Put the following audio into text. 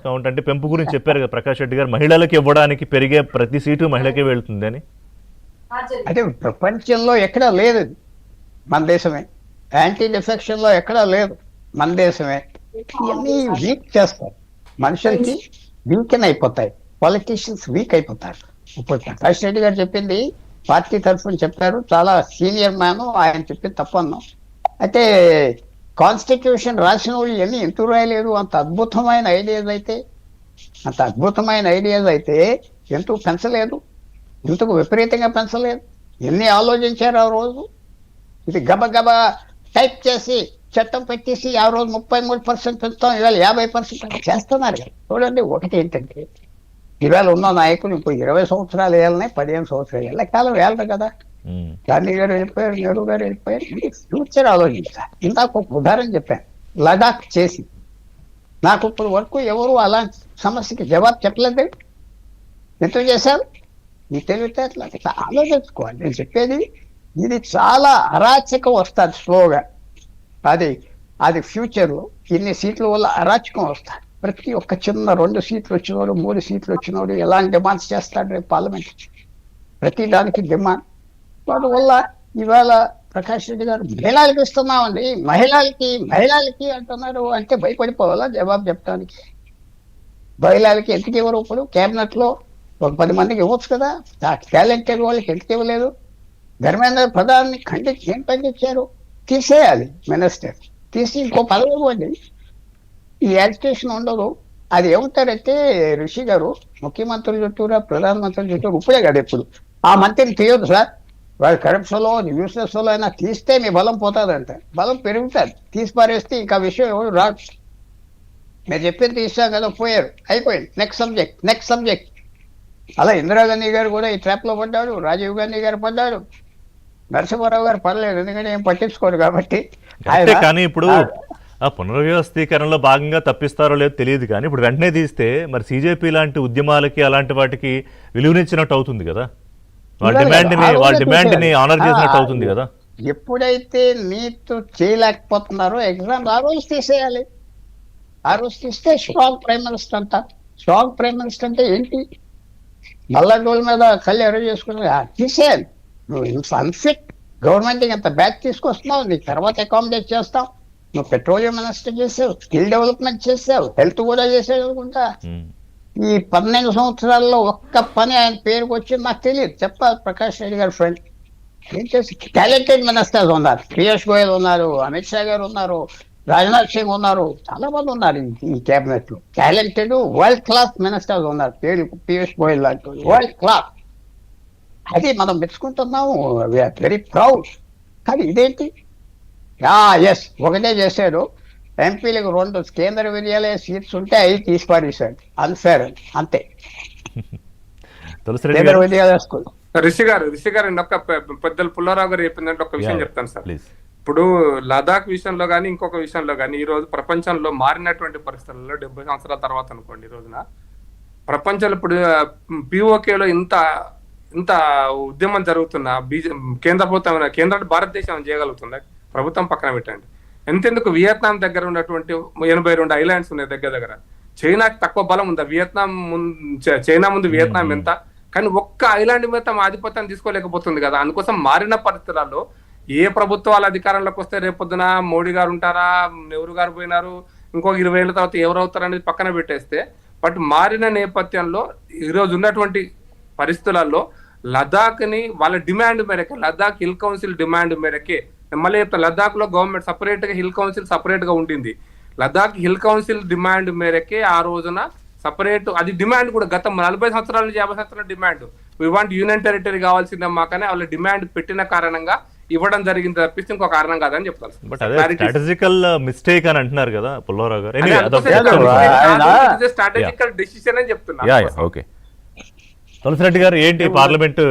Count అంటే పెంపు గురించి చెప్పారు కదా ప్రకాష్ రెడ్డి గారు, మహిళలకు ఇవ్వడానికి పెరిగే ప్రతి సీటు మహిళకే వెళ్తుంది అని. అంటే ప్రపంచంలో ఎక్కడా లేదు, మన దేశమే. యాంటీ డిఫెక్షన్ లో ఎక్కడా లేదు, మన దేశమే. ఇవన్నీ వీక్ చేస్తారు, మనుషులకి వీకెన్ అయిపోతాయి, పాలిటీషియన్స్ వీక్ అయిపోతారు. ఇప్పుడు ప్రకాష్ రెడ్డి గారు చెప్పింది పార్టీ తరఫున చెప్పారు, చాలా సీనియర్ మ్యాన్, ఆయన చెప్పింది తప్పన్నాం. అయితే కాన్స్టిట్యూషన్ రాసిన వాళ్ళు ఇవన్నీ ఎందుకు రాయలేదు? అంత అద్భుతమైన ఐడియాస్ అయితే ఎందుకు పెంచలేదు? ఎందుకు విపరీతంగా పెంచలేదు? ఎన్ని ఆలోచించారు ఆ రోజు? ఇది గబగబా టైప్ చేసి చట్టం పెట్టేసి ఆ రోజు 33% పెంచుతాం, ఇవాళ 50% చేస్తున్నారు కదా. చూడండి, ఒకటి ఏంటంటే ఇవాళ ఉన్న నాయకులు ఇప్పుడు 20 సంవత్సరాలు వేయాలనే 15 సంవత్సరాలు వేయాలి, కాలం వేయాలి కదా. గాంధీ గారు వెళ్ళిపోయారు, నెహ్రూ గారు వెళ్ళిపోయారు. ఫ్యూచర్ ఆలోచించాలి. ఇందాక ఒక ఉదాహరణ చెప్పాను, లడాక్ చేసి. నాకు ఇప్పుడు వరకు ఎవరు అలాంటి సమస్యకి జవాబు చెప్పలేదు. ఎందుకు చేశారు? మీ తెలివితేటలు అట్లా ఆలోచించుకోవాలి. నేను చెప్పేది ఇది చాలా అరాచకం వస్తుంది స్లోగా. అది ఫ్యూచర్లో ఇన్ని సీట్ల వల్ల అరాచకం వస్తుంది. ప్రతి ఒక్క చిన్న 2 సీట్లు వచ్చినోడు, 3 సీట్లు వచ్చినోడు ఎలాంటి డిమాండ్స్ చేస్తాడు రేపు పార్లమెంట్? ప్రతి దానికి డిమాండ్. వాటి వల్ల ఇవాళ ప్రకాష్ రెడ్డి గారు మహిళలకి ఇస్తున్నామండి, మహిళలకి అంటున్నారు. అంటే భయపడిపోవాలా జవాబు చెప్పడానికి? మహిళలకి ఎందుకు ఇవ్వరు? ఇప్పుడు కేబినెట్ లో ఒక 10 మందికి ఇవ్వచ్చు కదా, టాలెంటెడ్ వాళ్ళకి ఎందుకు ఇవ్వలేదు? ధర్మేంద్ర ప్రధాన్ని ఏం ఖండించారు? తీసేయాలి మినిస్టర్, తీసి ఇంకో పదవి ఇవ్వండి. ఈ యాజిటేషన్ ఉండదు. అది ఏమంటారంటే ఋషి గారు, ముఖ్యమంత్రుల చుట్టూరా ప్రధానమంత్రుల చుట్టూరు ఇప్పుడే కదా, ఎప్పుడు ఆ మంత్రిని తీయదు సార్, వాడు కరప్షన్లో న్యూస్లెస్ లో అయినా తీస్తే మీ బలం పోతుందంట. బలం పెరుగుతుంది, తీసి పారేస్తే ఇంకా విషయం ఎవరు రాదు. మీరు చెప్పింది తీసాం కదా, పోయారు, అయిపోయింది, నెక్స్ట్ సబ్జెక్ట్. అలా ఇందిరాగాంధీ గారు కూడా ఈ ట్రాప్ లో పడ్డాడు, రాజీవ్ గాంధీ గారు పడ్డాడు, నరసింహారావు గారు పడలేదు, ఎందుకంటే ఏం పట్టించుకోరు కాబట్టి. కానీ ఇప్పుడు ఆ పునర్వ్యవస్థీకరణలో భాగంగా తప్పిస్తారో లేదో తెలియదు, కానీ ఇప్పుడు వెంటనే తీస్తే మరి సిజేపీ లాంటి ఉద్యమాలకి అలాంటి వాటికి విలువనిచ్చినట్టు అవుతుంది కదా, వాళ్ళ డిమాండ్ ని ఆనర్ చేసినట్టు అవుతుంది కదా. ఎప్పుడైతే నీతో చేయలేకపోతున్నారో ఎగ్జామ్ ఆ రోజు తీసేయాలి. ఆ రోజు తీస్తే స్ట్రాంగ్ ప్రైమ్ మినిస్టర్ అంట. స్ట్రాంగ్ ప్రైమ్ మినిస్టర్ అంటే ఏంటి? నల్లగోల మీద కళ్ళు ఎర్ర చేసుకుని తీసేయాలి. నువ్వు అన్ఫిట్ గవర్నమెంట్ అంత బ్యాక్ తీసుకొస్తున్నావు, నీకు తర్వాత అకామిడేట్ చేస్తాం. నువ్వు పెట్రోలియం మినిస్టర్ చేసావు, స్కిల్ డెవలప్మెంట్ చేసావు, హెల్త్ కూడా చేసావు అనుకుంటా. ఈ 12 సంవత్సరాల్లో ఒక్క పని ఆయన పేరుకు వచ్చి నాకు తెలియదు. చెప్పాలి ప్రకాష్ రెడ్డి గారు ఫ్రెండ్ ఏం చేసి. టాలెంటెడ్ మినిస్టర్స్ ఉన్నారు, పీయూష్ గోయల్ ఉన్నారు, అమిత్ షా గారు ఉన్నారు, రాజ్నాథ్ సింగ్ ఉన్నారు, చాలా మంది ఉన్నారు ఈ కేబినెట్ లో. టాలెంటెడ్ వరల్డ్ క్లాస్ మినిస్టర్స్ ఉన్నారు. పేరు పీయూష్ గోయల్ లాంటి వరల్డ్ క్లాస్. అది మనం మెచ్చుకుంటున్నాము, వీఆర్ వెరీ ప్రౌడ్. కానీ ఇదేంటి? ఎస్, ఒకటే చేశాడు, ఎంపీలకు 2 కేంద్ర విద్యాలయ సీట్స్ ఉంటే అవి తీసి పారేశాడు. అన్ఫేర్ అంతే. కేంద్ర విద్యాలయ స్కూల్. రిషి గారు ఇంకొక పెద్దలు పుల్లారావు గారు చెప్పిందంటే ఒక విషయం చెప్తాను సార్. ఇప్పుడు లదాఖ్ విషయంలో కానీ ఇంకొక విషయంలో కానీ ఈ రోజు ప్రపంచంలో మారినటువంటి పరిస్థితుల్లో 70 సంవత్సరాల తర్వాత అనుకోండి, ఈ రోజున ప్రపంచంలో ఇప్పుడు పిఓకేలో ఇంత ఉద్యమం జరుగుతున్న కేంద్ర ప్రభుత్వం, కేంద్ర భారతదేశం చేయగలుగుతుందా? ప్రభుత్వం పక్కన పెట్టండి. ఎంతెందుకు వియత్నాం దగ్గర ఉన్నటువంటి 82 ఐలాండ్స్ ఉన్నాయి దగ్గర. చైనాకి తక్కువ బలం ఉందా? చైనా ముందు వియత్నాం ఎంత? కానీ ఒక్క ఐలాండ్ మీద తమ ఆధిపత్యాన్ని తీసుకోలేకపోతుంది కదా. అందుకోసం మారిన పరిస్థితులలో ఏ ప్రభుత్వాలు అధికారంలోకి వస్తే రేపొద్దున మోడీ గారు ఉంటారా, నెహ్రూ గారు పోయినారు, ఇంకొక 20 ఏళ్ళ తర్వాత ఎవరు అవుతారు అనేది పక్కన పెట్టేస్తే, బట్ మారిన నేపథ్యంలో ఈరోజు ఉన్నటువంటి పరిస్థితులలో లదాఖ్ని వాళ్ళ డిమాండ్ మేరకే, లదాఖ్ హిల్ కౌన్సిల్ డిమాండ్ మేరకే, మళ్ళీ చెప్తాను, లదాఖ్ లో గవర్నమెంట్ సపరేట్ గా, హిల్ కౌన్సిల్ సపరేట్ గా ఉండింది. లదాఖ్ హిల్ కౌన్సిల్ డిమాండ్ మేరకే ఆ రోజున సపరేట్, అది డిమాండ్ కూడా గత 40 సంవత్సరాల నుంచి 50 సంవత్సరాల demand. We want union territory కావాల్సిందమ్మా, కానీ వాళ్ళ డిమాండ్ పెట్టిన కారణంగా ఇవ్వడం జరిగింది తప్పిస్తే ఇంకో కారణం కాదని చెప్తాను. స్ట్రాటజికల్ మిస్టేక్ అని అంటున్నారు కదా పుల్లారావు గారు. స్ట్రాటజికల్ డెసిషన్ అని చెప్తున్నా. తులసిరెడ్డి గారు ఏంటి పార్లమెంట్